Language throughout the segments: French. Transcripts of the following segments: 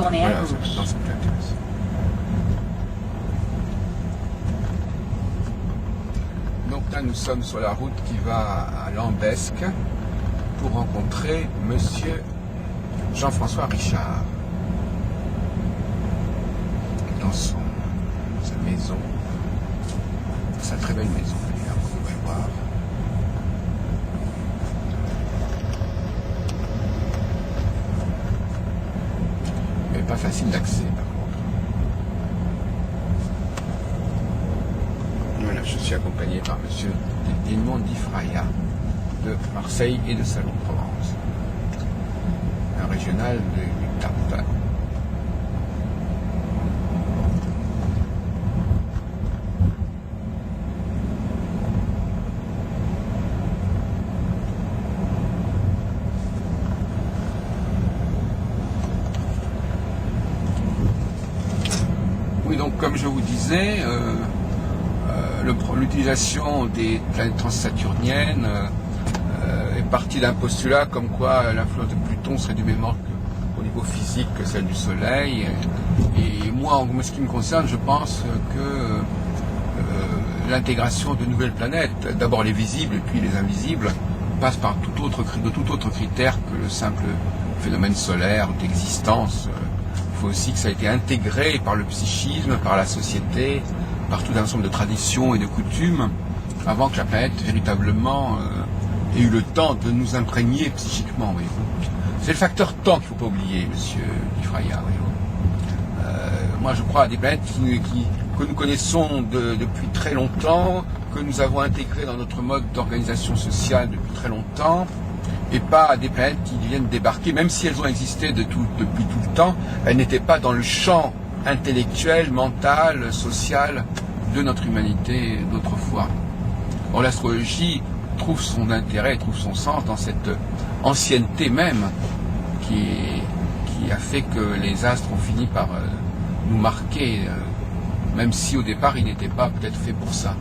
Tournez à gauche. Maintenant, c'est plus intéressant. Donc là, nous sommes sur la route qui va à Lambesc pour rencontrer Monsieur Jean-François Richard dans sa maison, sa très belle maison d'ailleurs, vous pouvez voir. Mais pas facile d'accès par contre. Voilà, je suis accompagné par Monsieur Edmond Di Fraia de Marseille et de Salon-de-Provence, un régional du Tarn. Oui, donc comme je vous disais, l'utilisation des planètes transsaturniennes est partie d'un postulat comme quoi l'influence de Pluton serait du même ordre au niveau physique que celle du Soleil. Et moi, en ce qui me concerne, je pense que l'intégration de nouvelles planètes, d'abord les visibles et puis les invisibles, passe par de tout autre critère que le simple phénomène solaire d'existence. Il faut aussi que ça ait été intégré par le psychisme, par la société, par tout un ensemble de traditions et de coutumes, avant que la planète véritablement ait eu le temps de nous imprégner psychiquement. C'est le facteur temps qu'il ne faut pas oublier, Monsieur Di Fraia. Moi, je crois à des planètes que nous connaissons depuis très longtemps, que nous avons intégrées dans notre mode d'organisation sociale depuis très longtemps, et pas à des planètes qui viennent débarquer, même si elles ont existé depuis tout le temps, elles n'étaient pas dans le champ intellectuel, mental, social de notre humanité d'autrefois. Or, l'astrologie trouve son intérêt, trouve son sens dans cette ancienneté même qui a fait que les astres ont fini par nous marquer, même si au départ ils n'étaient pas peut-être faits pour ça.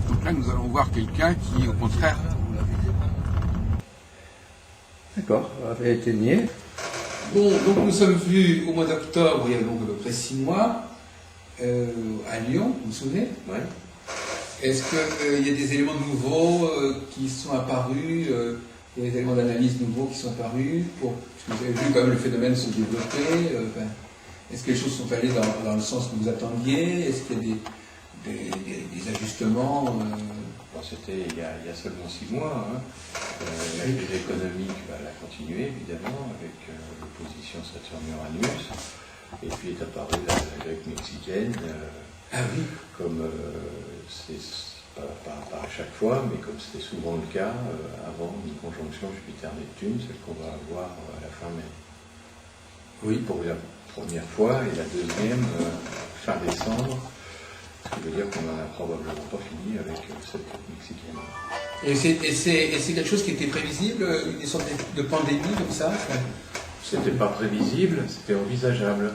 Donc là nous allons voir quelqu'un qui au contraire... D'accord, éteigné. Bon, donc nous sommes vus au mois d'octobre, il y a donc à peu près 6 mois, à Lyon, vous vous souvenez? Oui. Est-ce qu'il y a des éléments nouveaux qui sont apparus, il y a des éléments d'analyse nouveaux qui sont apparus, parce que vous avez vu quand même le phénomène se développer, est-ce que les choses sont allées dans le sens que vous attendiez? Est-ce qu'il y a des ajustements Bon, c'était il y a seulement 6 mois. Hein. La crise économique, elle a continué évidemment avec l'opposition Saturne-Uranus. Et puis est apparue la grecque mexicaine, comme c'est pas à chaque fois, mais comme c'était souvent le cas avant une conjonction Jupiter-Neptune, celle qu'on va avoir à la fin mai. Oui, pour la première fois, et la deuxième fin décembre. Ce qui veut dire qu'on n'en a probablement pas fini avec cette mexicaine. Et c'est quelque chose qui était prévisible, une sorte de pandémie comme ça? C'était pas prévisible, c'était envisageable.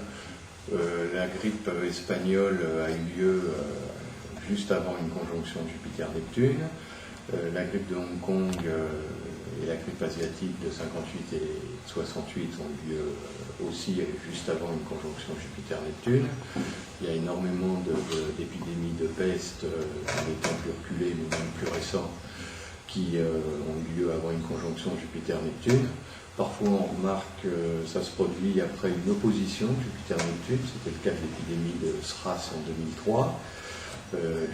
La grippe espagnole a eu lieu juste avant une conjonction Jupiter-Neptune. La grippe de Hong Kong et la grippe asiatique de 58 et 68 ont eu lieu aussi juste avant une conjonction Jupiter-Neptune. Il y a énormément d'épidémies de peste dans les temps plus reculés, mais même plus récents, qui ont eu lieu avant une conjonction Jupiter-Neptune. Parfois on remarque que ça se produit après une opposition Jupiter-Neptune, c'était le cas de l'épidémie de SRAS en 2003,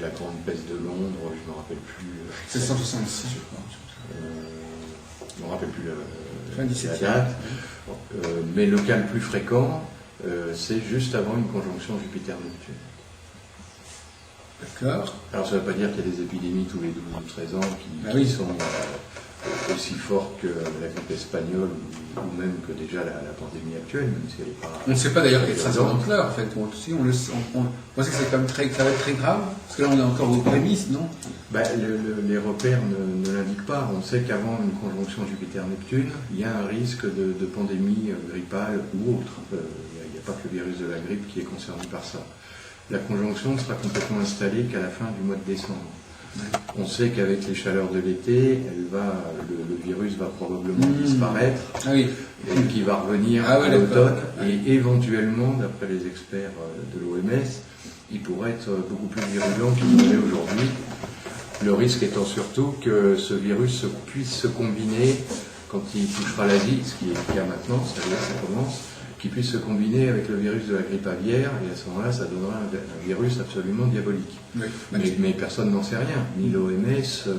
la grande peste de Londres, je ne me rappelle plus... 766 je crois. Je ne me rappelle plus la 17e. date, mais le cas le plus fréquent, c'est juste avant une conjonction Jupiter-Neptune. D'accord. Alors ça ne veut pas dire qu'il y a des épidémies tous les 12 ou 13 ans qui sont aussi fortes que la grippe espagnole ou même que déjà la pandémie actuelle, même si elle n'est pas... On ne sait pas d'ailleurs quelle sera son ampleur en fait. On sait que c'est quand même ça va être très grave, parce que là on est encore aux prémices, non? Les repères ne l'indiquent pas. On sait qu'avant une conjonction Jupiter-Neptune, il y a un risque de pandémie grippale ou autre. Il n'y a pas que le virus de la grippe qui est concerné par ça. La conjonction ne sera complètement installée qu'à la fin du mois de décembre. On sait qu'avec les chaleurs de l'été, le virus va probablement disparaître et qu'il va revenir à l'automne. Et éventuellement, d'après les experts de l'OMS, il pourrait être beaucoup plus virulent qu'il ne l'est aujourd'hui. Le risque étant surtout que ce virus puisse se combiner, quand il touchera l'Asie, ce qui est le cas maintenant, ça commence, qu'il puisse se combiner avec le virus de la grippe aviaire, et à ce moment-là, ça donnera un virus absolument diabolique. Mais personne n'en sait rien, ni l'OMS,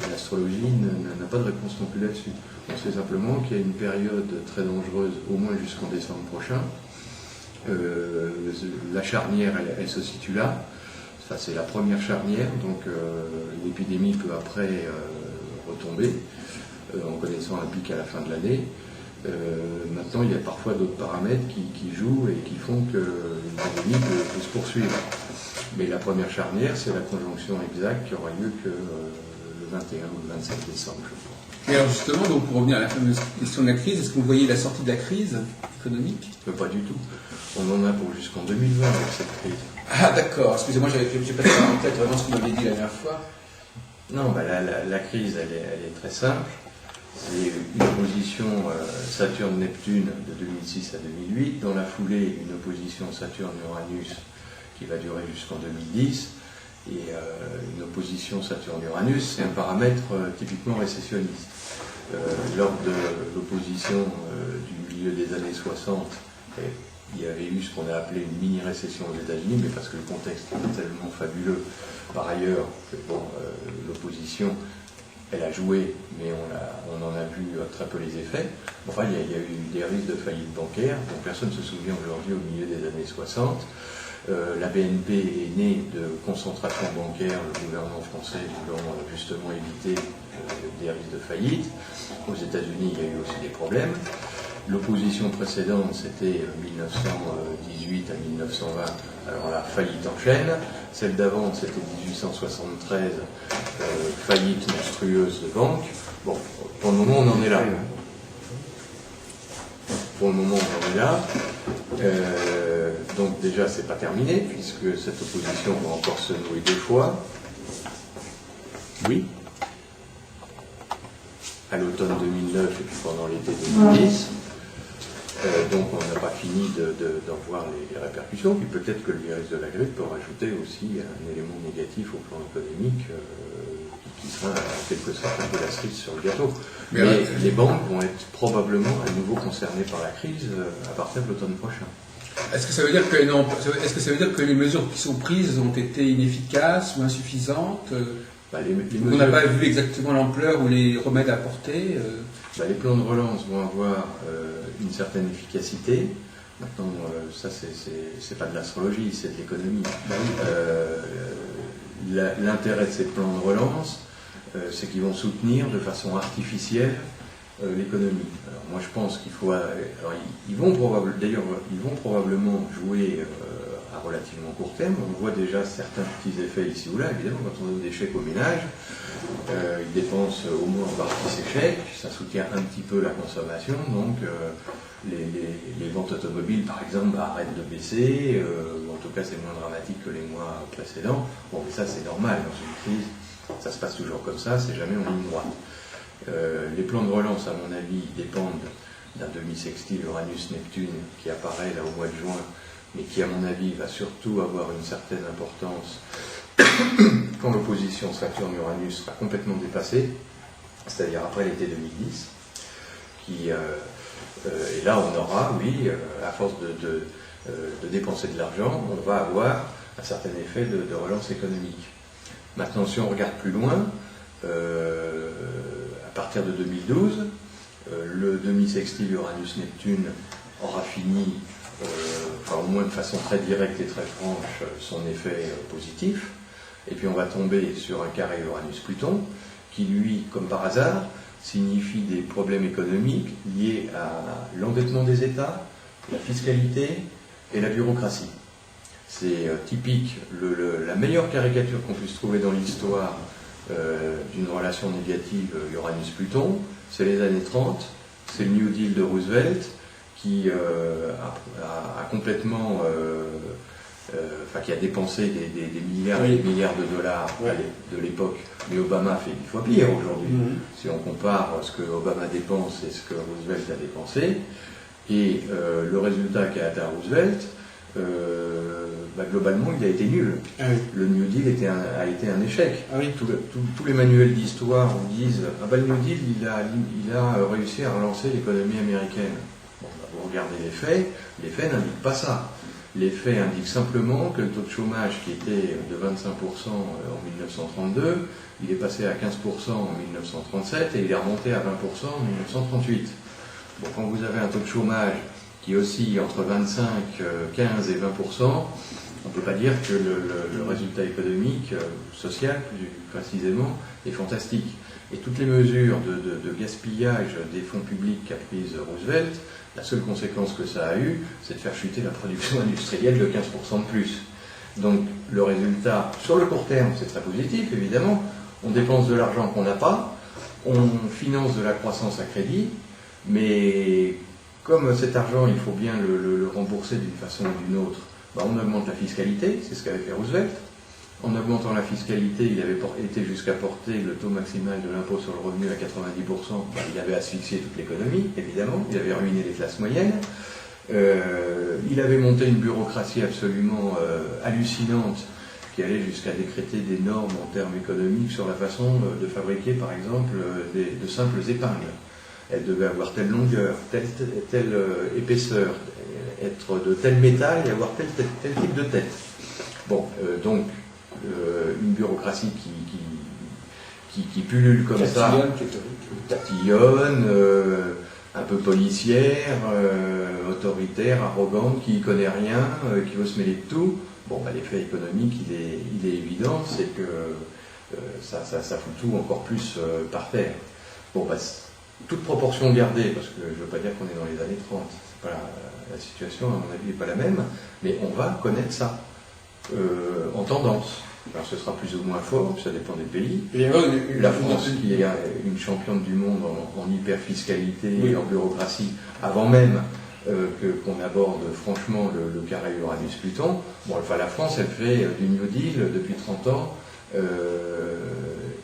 l'astrologie n'a pas de réponse non plus là-dessus. On sait simplement qu'il y a une période très dangereuse, au moins jusqu'en décembre prochain. La charnière, elle se situe là. Ça, c'est la première charnière, donc l'épidémie peut après retomber, en connaissant un pic à la fin de l'année. Maintenant, il y a parfois d'autres paramètres qui jouent et qui font que l'épidémie peut se poursuivre. Mais la première charnière, c'est la conjonction exacte qui aura lieu que le 21 ou le 27 décembre, je crois. Et alors justement, donc pour revenir à la fameuse question de la crise, est-ce que vous voyez la sortie de la crise économique? Pas du tout. On en a pour jusqu'en 2020 avec cette crise. Ah d'accord, excusez-moi, j'ai pas en tête vraiment ce que vous m'avez dit la dernière fois. Non, la crise, elle est très simple. C'est une opposition Saturne-Neptune de 2006 à 2008. Dans la foulée, une opposition Saturne-Uranus qui va durer jusqu'en 2010. Et une opposition Saturne-Uranus, c'est un paramètre typiquement récessionniste. Lors de l'opposition du milieu des années 60, il y avait eu ce qu'on a appelé une mini-récession aux États-Unis, mais parce que le contexte est tellement fabuleux par ailleurs que l'opposition, elle a joué, mais on en a vu très peu les effets. Enfin, il y a eu des risques de faillite bancaire, dont personne ne se souvient aujourd'hui au milieu des années 60. La BNP est née de concentration bancaire, le gouvernement français voulant justement éviter des risques de faillite. Aux États-Unis, il y a eu aussi des problèmes. L'opposition précédente, c'était 1918 à 1920, alors la faillite en chaîne. Celle d'avant, c'était 1873, faillite monstrueuse de banque. Bon, pour le moment, on en est là. Pour le moment, on en est là. Donc déjà, c'est pas terminé, puisque cette opposition va encore se nouer 2 fois. Oui. À l'automne 2009 et puis pendant l'été 2010. Donc on n'a pas fini d'en voir les répercussions, puis peut-être que le virus de la grippe peut rajouter aussi un élément négatif au plan économique qui sera en quelque sorte un peu la cerise sur le gâteau. Mais les banques vont être probablement à nouveau concernées par la crise à partir de l'automne prochain. Est-ce que ça veut dire que les mesures qui sont prises ont été inefficaces ou insuffisantes? On n'a pas vu exactement l'ampleur ou les remèdes apportés. Les plans de relance vont avoir une certaine efficacité. Maintenant, ça, c'est pas de l'astrologie, c'est de l'économie. L'intérêt de ces plans de relance, c'est qu'ils vont soutenir de façon artificielle l'économie. Alors moi, je pense qu'il faut... Alors, ils vont probablement jouer à relativement court terme. On voit déjà certains petits effets ici ou là. Évidemment, quand on donne des chèques au ménage, ils dépensent au moins en partie ces chèques. Ça soutient un petit peu la consommation. Donc, les ventes automobiles, par exemple, arrêtent de baisser. En tout cas, c'est moins dramatique que les mois précédents. Bon, mais ça, c'est normal. Dans une crise, ça se passe toujours comme ça. C'est jamais en ligne droite. Les plans de relance, à mon avis, dépendent d'un demi-sextile Uranus-Neptune qui apparaît là au mois de juin, mais qui, à mon avis, va surtout avoir une certaine importance quand l'opposition Saturne-Uranus sera complètement dépassée, c'est-à-dire après l'été 2010, et là on aura, oui, à force de dépenser de l'argent, on va avoir un certain effet de relance économique. Maintenant, si on regarde plus loin, à partir de 2012, le demi-sextile Uranus-Neptune aura fini, au moins de façon très directe et très franche, son effet positif. Et puis on va tomber sur un carré Uranus-Pluton, qui lui, comme par hasard, signifie des problèmes économiques liés à l'endettement des États, la fiscalité et la bureaucratie. C'est typique, la meilleure caricature qu'on puisse trouver dans l'histoire d'une relation négative Uranus-Pluton, c'est les années 30, c'est le New Deal de Roosevelt qui a complètement qui a dépensé des milliards et des milliards de dollars de l'époque, mais Obama fait 10 fois pire aujourd'hui. Si on compare ce que Obama dépense et ce que Roosevelt a dépensé, et le résultat qu'a atteint Roosevelt, globalement, il a été nul. Le New Deal a été un échec. Tous les manuels d'histoire disent le New Deal, il a réussi à relancer l'économie américaine. Vous regardez les faits n'indiquent pas ça. Les faits indiquent simplement que le taux de chômage qui était de 25% en 1932, il est passé à 15% en 1937 et il est remonté à 20% en 1938. Bon, quand vous avez un taux de chômage qui oscille entre 25, 15 et 20%, on ne peut pas dire que le résultat économique, social plus précisément, est fantastique. Et toutes les mesures de gaspillage des fonds publics qu'a prise Roosevelt, la seule conséquence que ça a eu, c'est de faire chuter la production industrielle de 15% de plus. Donc le résultat, sur le court terme, c'est très positif, évidemment. On dépense de l'argent qu'on n'a pas, on finance de la croissance à crédit, mais comme cet argent, il faut bien le rembourser d'une façon ou d'une autre, on augmente la fiscalité, c'est ce qu'avait fait Roosevelt. En augmentant la fiscalité, il avait été jusqu'à porter le taux maximal de l'impôt sur le revenu à 90%. Il avait asphyxié toute l'économie, évidemment. Il avait ruiné les classes moyennes. Il avait monté une bureaucratie absolument hallucinante qui allait jusqu'à décréter des normes en termes économiques sur la façon de fabriquer, par exemple, de simples épingles. Elles devaient avoir telle longueur, telle épaisseur, être de tel métal et avoir tel type de tête. Bon, donc, une bureaucratie qui pullule comme ça, tatillonne, un peu policière, autoritaire, arrogante, qui ne connaît rien, qui veut se mêler de tout. Bon, l'effet économique, il est évident, c'est que ça fout tout encore plus par terre. Bon, toute proportion gardée, parce que je ne veux pas dire qu'on est dans les années 30, c'est pas la situation, à mon avis, n'est pas la même, mais on va connaître ça en tendance. Alors ce sera plus ou moins fort, ça dépend des pays. La France, qui est une championne du monde en hyperfiscalité et en bureaucratie, avant même qu'on aborde franchement le carré Uranus-Pluton, la France, elle fait du New Deal depuis 30 ans,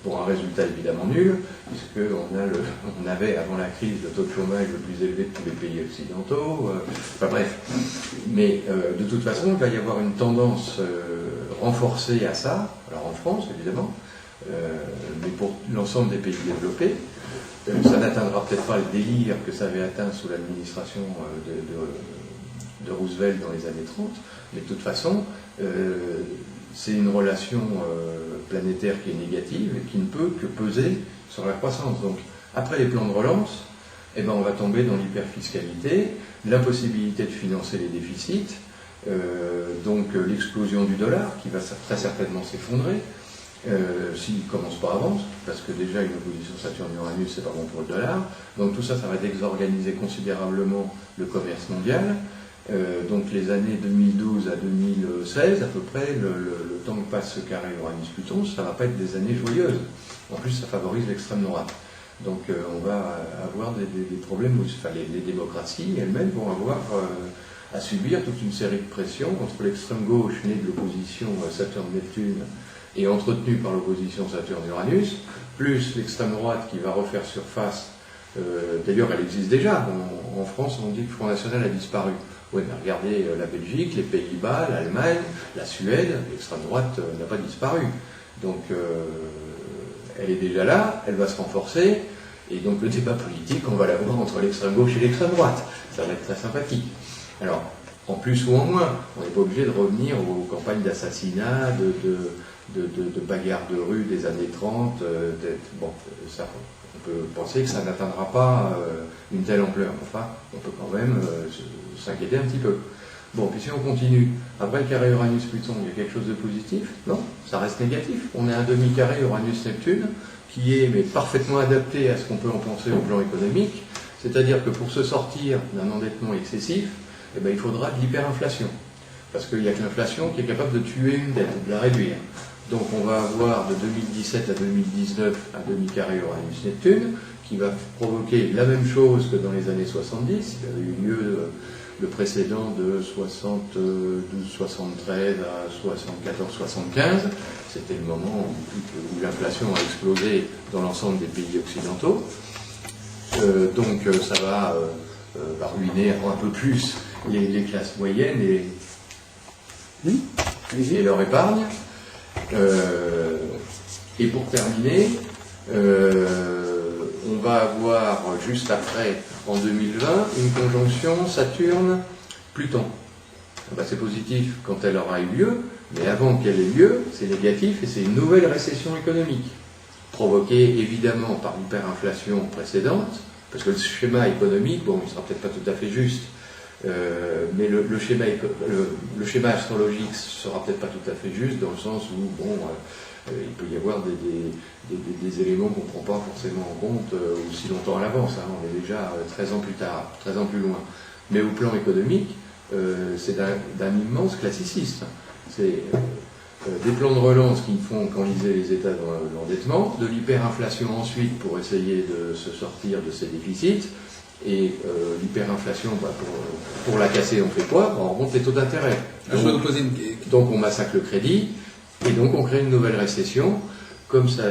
pour un résultat évidemment nul, puisqu'on avait avant la crise le taux de chômage le plus élevé de tous les pays occidentaux, bref. Mais de toute façon, il va y avoir une tendance renforcée à ça, alors en France évidemment, mais pour l'ensemble des pays développés. Ça n'atteindra peut-être pas le délire que ça avait atteint sous l'administration de Roosevelt dans les années 30, mais de toute façon, c'est une relation planétaire qui est négative et qui ne peut que peser sur la croissance. Donc, après les plans de relance, on va tomber dans l'hyperfiscalité, l'impossibilité de financer les déficits, donc l'explosion du dollar qui va très certainement s'effondrer, s'il ne commence pas avant, parce que déjà une opposition Saturne-Uranus, c'est pas bon pour le dollar. Donc tout ça, ça va désorganiser considérablement le commerce mondial. Donc les années 2012 à 2016, à peu près, le temps que passe ce carré Uranus-Pluton, ça ne va pas être des années joyeuses. En plus, ça favorise l'extrême droite. Donc on va avoir des problèmes où les démocraties elles-mêmes vont avoir à subir toute une série de pressions entre l'extrême gauche née de l'opposition Saturne-Neptune et entretenue par l'opposition Saturne-Uranus, plus l'extrême droite qui va refaire surface. D'ailleurs, elle existe déjà. En France, on dit que le Front National a disparu. Oui, mais regardez la Belgique, les Pays-Bas, l'Allemagne, la Suède, l'extrême droite n'a pas disparu. Donc, elle est déjà là, elle va se renforcer, et donc le débat politique, on va l'avoir entre l'extrême gauche et l'extrême droite. Ça va être très sympathique. Alors, en plus ou en moins, on n'est pas obligé de revenir aux campagnes d'assassinat, de bagarres de rue des années 30. Ça, on peut penser que ça n'atteindra pas une telle ampleur. Enfin, on peut quand même s'inquiéter un petit peu. Bon, puis si on continue, après le carré Uranus-Pluton, il y a quelque chose de positif? Non, ça reste négatif. On a un demi-carré Uranus-Neptune qui est parfaitement adapté à ce qu'on peut en penser au plan économique, c'est-à-dire que pour se sortir d'un endettement excessif, il faudra de l'hyperinflation. Parce qu'il n'y a que l'inflation qui est capable de tuer une dette, de la réduire. Donc on va avoir de 2017 à 2019 un demi-carré Uranus-Neptune qui va provoquer la même chose que dans les années 70. Il y avait eu lieu le précédent de 72-73 à 74-75. C'était le moment où l'inflation a explosé dans l'ensemble des pays occidentaux. Donc ça va ruiner un peu plus les classes moyennes et leur épargne. Et pour terminer, on va avoir juste après, en 2020, une conjonction Saturne-Pluton. C'est positif quand elle aura eu lieu, mais avant qu'elle ait lieu, c'est négatif et c'est une nouvelle récession économique, provoquée évidemment par l'hyperinflation précédente, parce que le schéma économique, bon, il ne sera peut-être pas tout à fait juste, mais le schéma astrologique ne sera peut-être pas tout à fait juste, dans le sens où, bon, il peut y avoir des éléments qu'on ne prend pas forcément en compte aussi longtemps à l'avance, hein, on est déjà 13 ans plus tard, 13 ans plus loin. Mais au plan économique, c'est d'un immense classicisme. C'est des plans de relance qui font qu'enliser les États dans l'endettement, de l'hyperinflation ensuite pour essayer de se sortir de ces déficits, et l'hyperinflation, pour la casser, on fait quoi? On remonte les taux d'intérêt. Donc on massacre le crédit, et donc on crée une nouvelle récession, comme ça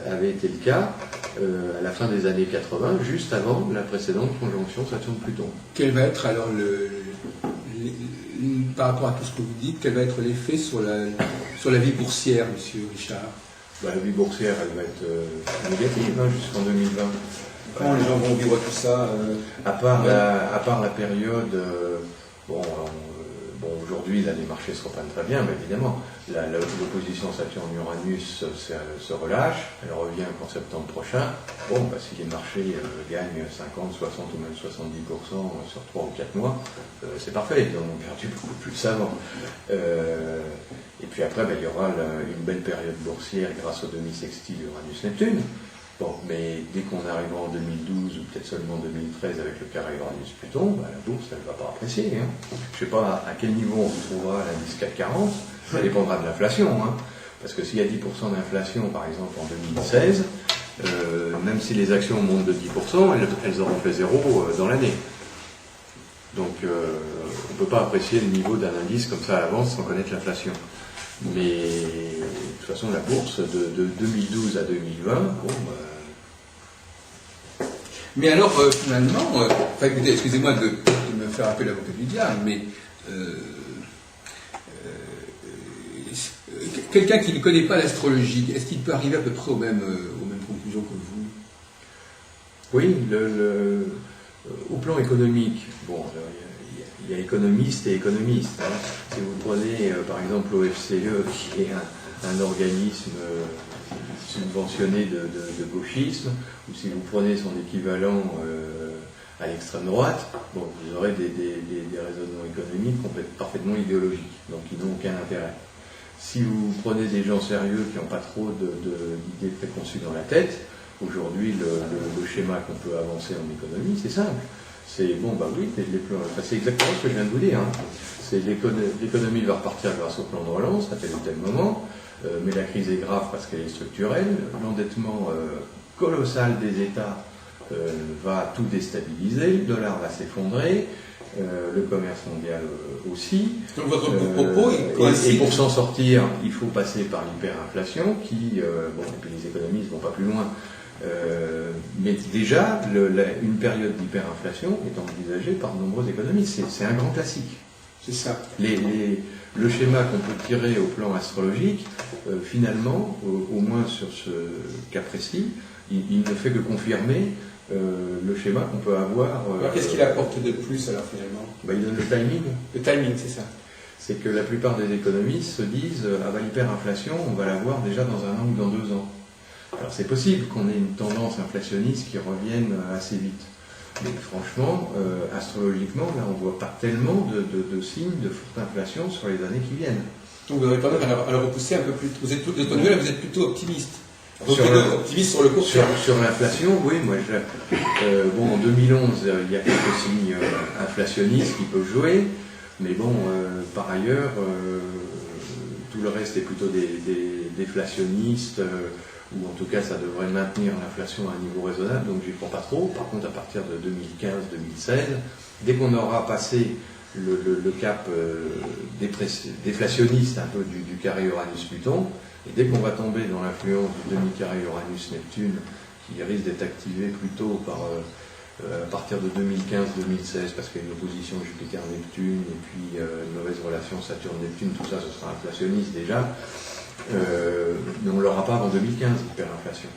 avait été le cas à la fin des années 80, juste avant la précédente conjonction Saturne-Pluton. Quel va être alors par rapport à tout ce que vous dites, quel va être l'effet sur la vie boursière, monsieur Richard? La vie boursière, elle va être négative jusqu'en 2020. Comment les gens vont vivre tout ça à part la période... aujourd'hui, là, les marchés se reprennent très bien, mais évidemment, l'opposition Saturne-Uranus se relâche, elle revient qu'en septembre prochain. Si les marchés gagnent 50, 60 ou même 70% sur 3 ou 4 mois, c'est parfait, ils en ont perdu beaucoup plus avant. Et puis après, il y aura une belle période boursière grâce au demi-sextile Uranus-Neptune. Mais dès qu'on arrivera en 2012 ou peut-être seulement en 2013 avec le carré Uranus-Pluton, la bourse, elle ne va pas apprécier. Hein. Je ne sais pas à quel niveau on retrouvera l'indice CAC 40, ça dépendra de l'inflation. Hein. Parce que s'il y a 10% d'inflation, par exemple, en 2016, même si les actions montent de 10%, elles auront fait zéro dans l'année. Donc, on ne peut pas apprécier le niveau d'un indice comme ça à l'avance sans connaître l'inflation. Mais de toute façon, la bourse de 2012 à 2020, Mais alors, finalement, écoutez, excusez-moi de me faire appeler l'avocat du diable, mais quelqu'un qui ne connaît pas l'astrologie, est-ce qu'il peut arriver à peu près aux mêmes conclusions que vous? Oui, au plan économique, il y a économistes et économistes. Hein. Si vous prenez par exemple l'OFCE, qui est un organisme subventionné de gauchisme, ou si vous prenez son équivalent à l'extrême droite, vous aurez des raisonnements économiques parfaitement idéologiques, donc qui n'ont aucun intérêt. Si vous prenez des gens sérieux qui n'ont pas trop d'idées préconçues dans la tête, aujourd'hui le schéma qu'on peut avancer en économie, c'est simple. C'est c'est exactement ce que je viens de vous dire. Hein. C'est l'économie va repartir grâce au plan de relance à tel ou tel moment, mais la crise est grave parce qu'elle est structurelle. L'endettement colossal des États va tout déstabiliser, le dollar va s'effondrer, le commerce mondial aussi. Donc votre propos, et pour s'en sortir, il faut passer par l'hyperinflation qui, et puis les économistes ne vont pas plus loin. Mais déjà, une période d'hyperinflation est envisagée par de nombreux économistes. C'est un grand classique. C'est ça. Le schéma qu'on peut tirer au plan astrologique, finalement, au moins sur ce cas précis, il ne fait que confirmer le schéma qu'on peut avoir. Alors qu'est-ce qu'il apporte de plus alors finalement? Il donne le timing. Le timing, c'est ça. C'est que la plupart des économistes se disent l'hyperinflation, on va l'avoir déjà dans 1 an ou dans 2 ans. Alors c'est possible qu'on ait une tendance inflationniste qui revienne assez vite. Mais franchement, astrologiquement, là, on ne voit pas tellement de signes de forte inflation sur les années qui viennent. Donc vous aurez quand même à la repousser un peu plus. Vous êtes plutôt optimiste. Optimiste sur le court terme. Sur l'inflation, oui. Moi, en 2011, il y a quelques signes inflationnistes qui peuvent jouer. Mais par ailleurs, tout le reste est plutôt des déflationnistes. Ou en tout cas ça devrait maintenir l'inflation à un niveau raisonnable, donc j'y crois pas trop. Par contre, à partir de 2015-2016, dès qu'on aura passé le cap déflationniste un peu du carré Uranus-Pluton, et dès qu'on va tomber dans l'influence du demi-carré Uranus-Neptune, qui risque d'être activé plutôt à partir de 2015-2016, parce qu'il y a une opposition Jupiter-Neptune, et puis une mauvaise relation Saturne-Neptune, tout ça, ce sera inflationniste déjà, mais on ne l'aura pas avant 2015, l'hyperinflation.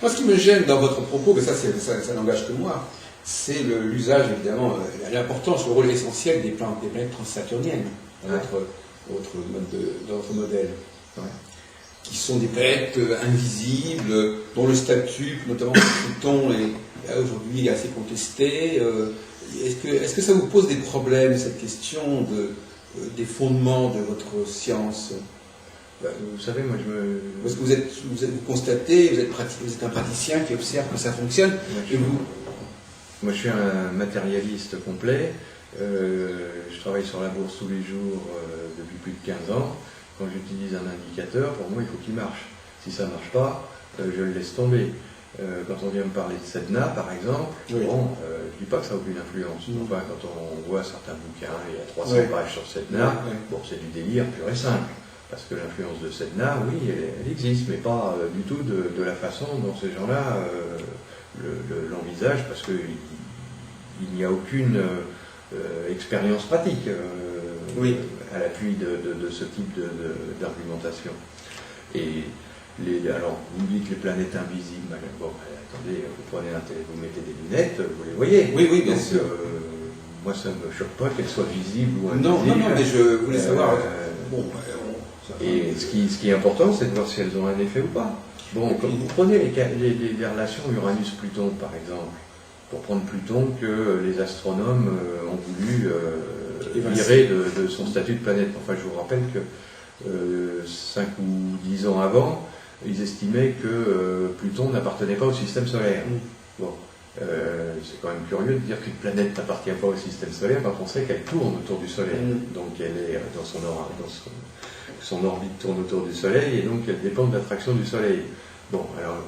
Moi, ce qui me gêne dans votre propos, mais ça n'engage que moi, c'est l'usage, évidemment, l'importance, le rôle essentiel des planètes transsaturniennes dans votre modèle. Ouais. Qui sont des planètes invisibles, dont le statut, notamment Pluton, est aujourd'hui assez contesté. Est-ce que ça vous pose des problèmes, cette question des fondements de votre science? Vous savez, moi Parce que vous constatez, vous êtes un praticien qui observe que ça fonctionne. Moi, je suis un matérialiste complet. Je travaille sur la bourse tous les jours depuis plus de 15 ans. Quand j'utilise un indicateur, pour moi, il faut qu'il marche. Si ça ne marche pas, je le laisse tomber. Quand on vient me parler de Sedna, par exemple, oui. Bon, je ne dis pas que ça n'a aucune influence. Enfin, quand on voit certains bouquins, il y a 300 pages sur Sedna, bon, c'est du délire pur et simple. Parce que l'influence de Sedna, oui, elle existe, mais pas du tout de la façon dont ces gens-là l'envisagent, parce qu'il n'y a aucune expérience pratique à l'appui de ce type d'argumentation. Et alors, vous dites les planètes invisibles, bon, attendez, vous mettez des lunettes, vous les voyez. Oui, bien sûr. Moi, ça ne me choque pas qu'elles soient visibles ou invisibles. Non, mais je voulais savoir. Et ce qui est important, c'est de voir si elles ont un effet ou pas. Bon, comme vous prenez les relations Uranus-Pluton, par exemple, pour prendre Pluton que les astronomes ont voulu virer de son statut de planète. Enfin, je vous rappelle que 5 ou 10 ans avant, ils estimaient que Pluton n'appartenait pas au système solaire. Bon, c'est quand même curieux de dire qu'une planète n'appartient pas au système solaire quand on sait qu'elle tourne autour du Soleil. Donc elle est son orbite tourne autour du Soleil et donc elle dépend de l'attraction du Soleil. Bon, alors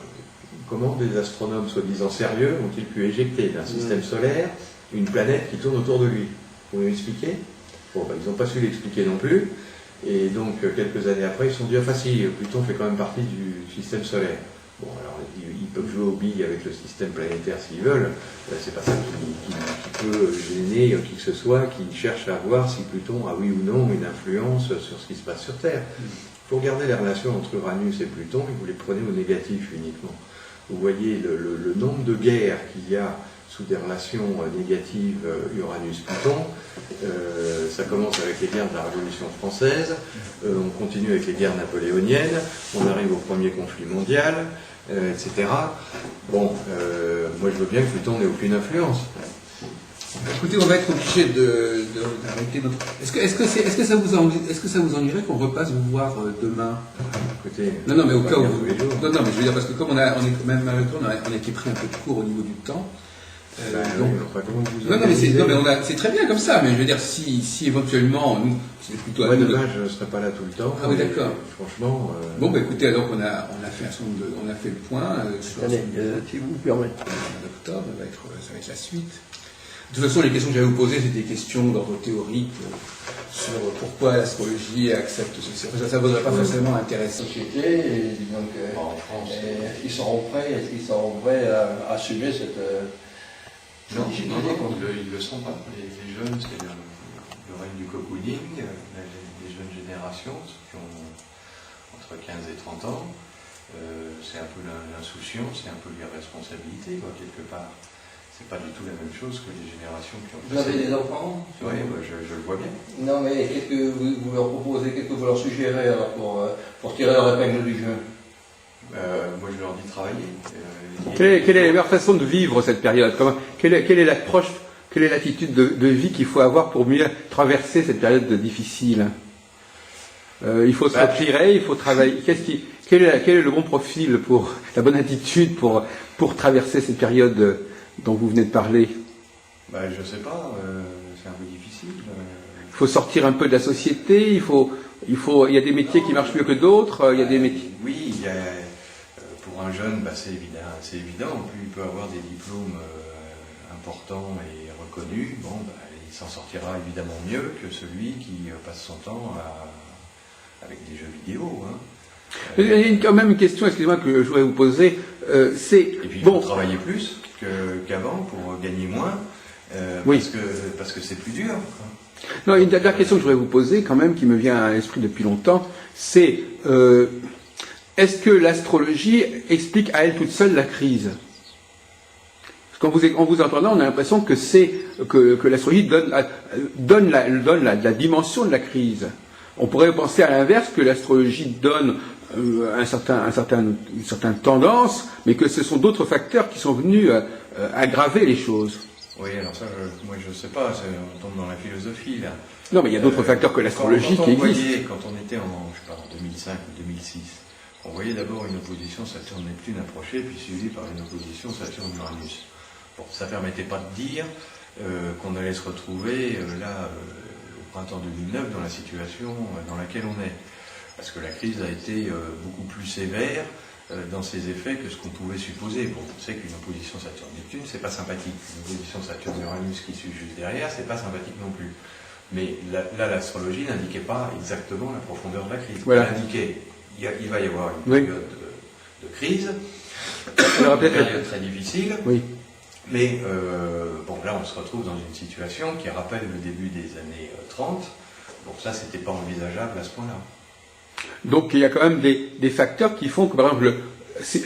comment des astronomes soi-disant sérieux ont-ils pu éjecter d'un système solaire une planète qui tourne autour de lui? Vous pouvez m'expliquer? Bon, ils n'ont pas su l'expliquer non plus. Et donc, quelques années après, ils se sont dit, enfin si, Pluton fait quand même partie du système solaire. Bon, alors, ils peuvent jouer aux billes avec le système planétaire s'ils veulent. C'est pas ça qui peut gêner qui que ce soit qui cherche à voir si Pluton a oui ou non une influence sur ce qui se passe sur Terre. Il faut regarder les relations entre Uranus et Pluton et vous les prenez au négatif uniquement. Vous voyez le nombre de guerres qu'il y a sous des relations négatives Uranus-Pluton. Ça commence avec les guerres de la Révolution française, on continue avec les guerres napoléoniennes, on arrive au premier conflit mondial, etc. Bon, moi je veux bien que Pluton n'ait aucune influence. Écoutez, on va être obligé d'arrêter notre... Est-ce que ça vous ennuierait qu'on repasse vous voir demain? Écoutez, non, mais au cas où... Non, mais je veux dire, parce que comme on est même malgré tout, on a été pris un peu de court au niveau du temps. C'est très bien comme ça, mais je veux dire, si éventuellement, nous, c'est plutôt à nous. Demain, je ne serai pas là tout le temps. Ah oui, d'accord. Franchement. Bon, écoutez, alors on a fait le point sur si vous permettez. Octobre, ça va être la suite. De toute façon, les questions que j'allais vous poser, c'était des questions d'ordre théorique sur pourquoi l'astrologie accepte ceci. Ça ne vaudrait pas forcément intéresser. Et donc, en France, est-ce qu'ils seront prêts à assumer cette... Non, ils ne le sont pas. Les jeunes, c'est le règne du cocooning, les jeunes générations, ceux qui ont entre 15 et 30 ans, c'est un peu l'insouciance, c'est un peu l'irresponsabilité, quelque part. C'est pas du tout la même chose que les générations qui ont... Vous avez des enfants? Oui, je le vois bien. Non, mais qu'est-ce que vous leur proposez, qu'est-ce que vous leur suggérez alors pour tirer leur épingle du jeu? Moi, je leur dis travailler. Quelle est la meilleure façon de vivre cette période? Quelle est l'approche, quelle est l'attitude de vie qu'il faut avoir pour mieux traverser cette période difficile? Il faut se retirer, il faut travailler. Quel est le bon profil la bonne attitude pour traverser cette période dont vous venez de parler? Je ne sais pas, c'est un peu difficile. Il faut sortir un peu de la société, il y a des métiers qui marchent mieux que d'autres, il y a des métiers... Oui, pour un jeune, c'est évident, plus il peut avoir des diplômes importants et reconnus, il il s'en sortira évidemment mieux que celui qui passe son temps avec des jeux vidéo. Hein. Il y a quand même une question, excusez-moi, que je voudrais vous poser. Et puis il faut travailler plus qu'avant pour gagner moins, oui. parce que c'est plus dur. Quoi. Non, une dernière question que je voudrais vous poser, quand même, qui me vient à l'esprit depuis longtemps, c'est est-ce que l'astrologie explique à elle toute seule la crise? En vous entendant, on a l'impression que que l'astrologie donne la dimension de la crise. On pourrait penser à l'inverse, que l'astrologie donne une certaine tendance, mais que ce sont d'autres facteurs qui sont venus aggraver les choses. Oui, alors ça, moi je ne sais pas, on tombe dans la philosophie là. Non, mais il y a d'autres facteurs que l'astrologie qui existent. Quand on était en 2005 ou 2006, on voyait d'abord une opposition Saturne-Neptune approcher, puis suivie par une opposition Saturne-Uranus. Bon, ça ne permettait pas de dire qu'on allait se retrouver au printemps 2009 dans la situation dans laquelle on est. Parce que la crise a été beaucoup plus sévère dans ses effets que ce qu'on pouvait supposer. Bon, on sait qu'une opposition Saturne-Neptune, c'est pas sympathique. Une opposition Saturne-Uranus qui suit juste derrière, c'est pas sympathique non plus. Mais là, l'astrologie n'indiquait pas exactement la profondeur de la crise. Voilà. Elle indiquait il va y avoir une période de crise, une période très difficile. Oui. Mais bon, là, on se retrouve dans une situation qui rappelle le début des années 30. Donc ça, c'était pas envisageable à ce point-là. Donc il y a quand même des facteurs qui font que, par exemple,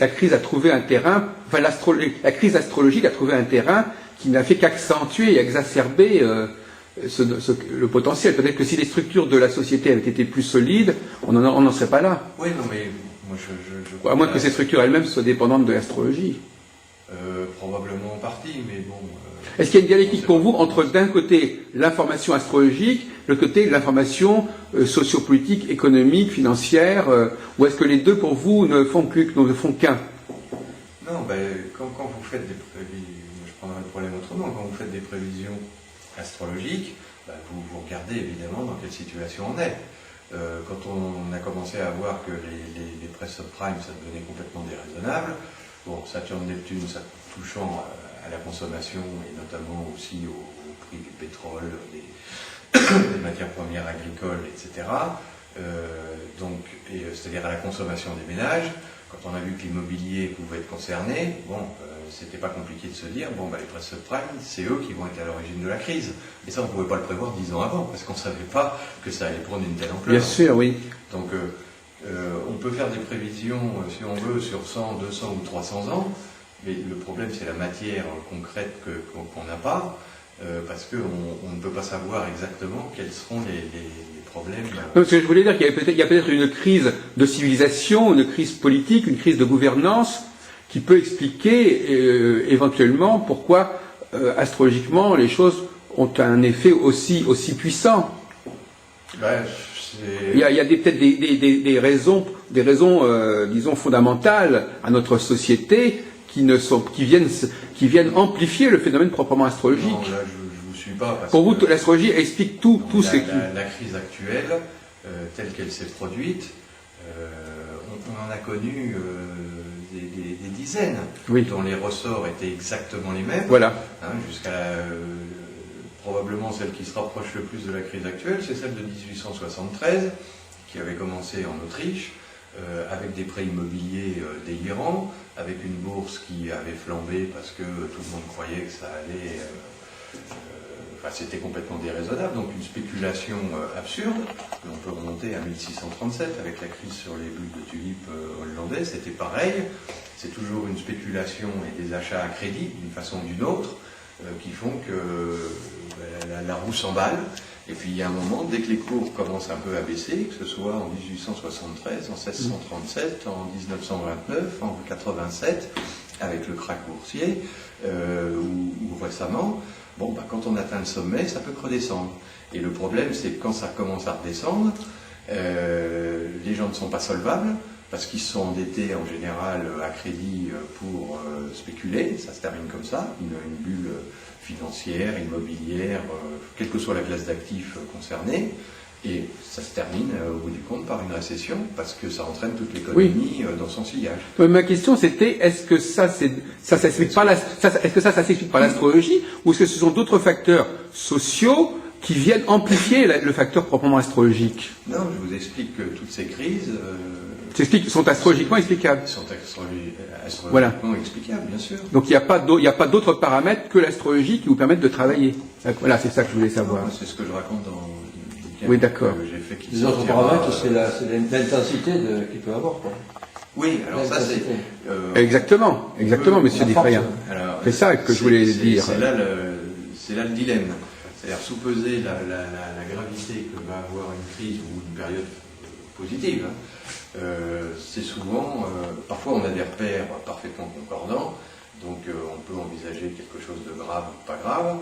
la crise a trouvé un terrain, enfin la crise astrologique a trouvé un terrain qui n'a fait qu'accentuer et exacerber le potentiel. Peut-être que si les structures de la société avaient été plus solides, on n'en serait pas là. Oui, non, mais moi je à moins que ces structures elles-mêmes soient dépendantes de l'astrologie. Probablement en partie, mais bon... Est-ce qu'il y a une dialectique pour vous entre, d'un côté, l'information astrologique, de l'autre côté, l'information sociopolitique, économique, financière, ou est-ce que les deux, pour vous, ne font qu'un? Non, quand vous faites des prévisions, je prendrai le problème autrement, quand vous faites des prévisions astrologiques, vous regardez évidemment dans quelle situation on est. Quand on a commencé à voir que les press subprimes, ça devenait complètement déraisonnable, bon, Saturne-Neptune, ça touchant à la consommation et notamment aussi au prix du pétrole, des matières premières agricoles, etc. C'est-à-dire à la consommation des ménages. Quand on a vu que l'immobilier pouvait être concerné, bon, c'était pas compliqué de se dire, bon, les press subprimes, c'est eux qui vont être à l'origine de la crise. Et ça, on pouvait pas le prévoir 10 ans avant, parce qu'on savait pas que ça allait prendre une telle ampleur. Bien sûr, oui. Donc, on peut faire des prévisions, si on veut, sur 100, 200 ou 300 ans, mais le problème, c'est la matière concrète qu'on n'a pas, parce qu'on ne peut pas savoir exactement quels seront les problèmes. Non, ce que je voulais dire, qu'il y a peut-être une crise de civilisation, une crise politique, une crise de gouvernance, qui peut expliquer éventuellement pourquoi, astrologiquement, les choses ont un effet aussi puissant. Il y a peut-être des raisons, disons, fondamentales à notre société qui viennent amplifier le phénomène proprement astrologique. Non, là, je vous suis pas. Parce pour vous, que l'astrologie explique tout ce qui... La crise actuelle, telle qu'elle s'est produite, on en a connu des dizaines, dont les ressorts étaient exactement les mêmes. Voilà. Jusqu'à probablement celle qui se rapproche le plus de la crise actuelle, c'est celle de 1873, qui avait commencé en Autriche, avec des prêts immobiliers délirants, avec une bourse qui avait flambé parce que tout le monde croyait que ça allait... c'était complètement déraisonnable, donc une spéculation absurde. On peut remonter à 1637 avec la crise sur les bulles de tulipes hollandaises, c'était pareil. C'est toujours une spéculation et des achats à crédit, d'une façon ou d'une autre, qui font que la roue s'emballe. Et puis il y a un moment, dès que les cours commencent un peu à baisser, que ce soit en 1873, en 1637, en 1929, en 87, avec le krach boursier, ou récemment, quand on atteint le sommet, ça peut redescendre. Et le problème, c'est que quand ça commence à redescendre, les gens ne sont pas solvables, parce qu'ils se sont endettés en général à crédit pour spéculer, ça se termine comme ça, une bulle financière, immobilière, quelle que soit la classe d'actifs concernée, Et ça se termine au bout du compte par une récession parce que ça entraîne toute l'économie dans son sillage. Ma question c'était, est-ce que ça s'explique par s'explique par l'astrologie ou est-ce que ce sont d'autres facteurs sociaux qui viennent amplifier le facteur proprement astrologique? Non, je vous explique que toutes ces crises sont astrologiquement explicables. sont astrologiquement Voilà. explicables, bien sûr. Donc il n'y a pas d'autres paramètres que l'astrologie qui vous permettent de travailler. Voilà, c'est ça que je voulais savoir. Non, c'est ce que je raconte dans le bouquin Oui, d'accord. que j'ai fait. Les autres paramètres, c'est l'intensité qu'il peut avoir, quoi. Oui, alors ça c'est... Exactement, monsieur Dufrayen. C'est ça que je voulais dire. C'est là le dilemme. C'est-à-dire soupeser la gravité que va avoir une crise ou une période positive. C'est souvent, parfois on a des repères parfaitement concordants, donc on peut envisager quelque chose de grave ou pas grave.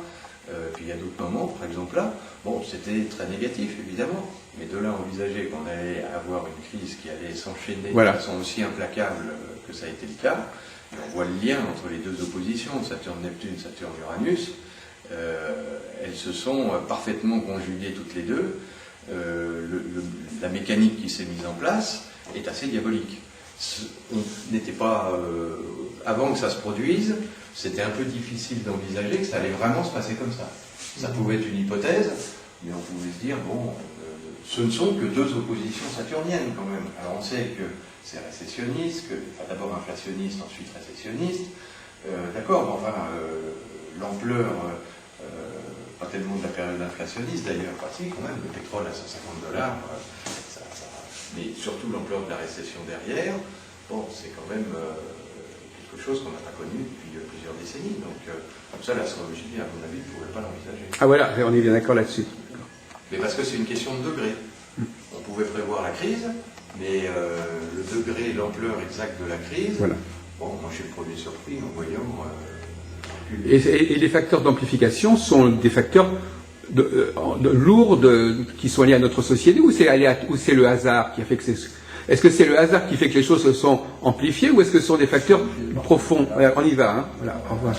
Puis il y a d'autres moments, par exemple là, bon, c'était très négatif évidemment, mais de là à envisager qu'on allait avoir une crise qui allait s'enchaîner de façon aussi implacable que ça a été le cas, et on voit le lien entre les deux oppositions, Saturne-Neptune, Saturne-Uranus, elles se sont parfaitement conjuguées toutes les deux. La mécanique qui s'est mise en place est assez diabolique. On n'était pas, avant que ça se produise, c'était un peu difficile d'envisager que ça allait vraiment se passer comme ça. Ça pouvait être une hypothèse, mais on pouvait se dire, bon, ce ne sont que deux oppositions saturniennes quand même. Alors on sait que c'est récessionniste, d'abord inflationniste, ensuite récessionniste. D'accord, mais enfin, l'ampleur, pas tellement de la période inflationniste d'ailleurs, parce que quand même, le pétrole à $150, mais surtout l'ampleur de la récession derrière, bon, c'est quand même quelque chose qu'on n'a pas connu depuis plusieurs décennies. Donc, comme ça, l'astrologie, à mon avis, ne pourrait pas l'envisager. Ah voilà, on est bien d'accord là-dessus. Mais parce que c'est une question de degré. On pouvait prévoir la crise, mais le degré, l'ampleur exacte de la crise, bon, moi je suis le premier surpris en voyant... Et les facteurs d'amplification sont des facteurs lourds qui sont liés à notre société ou c'est le hasard qui a fait que c'est... Est-ce que c'est le hasard qui fait que les choses se sont amplifiées ou est-ce que ce sont des facteurs profonds? On y va, hein. Voilà, au revoir.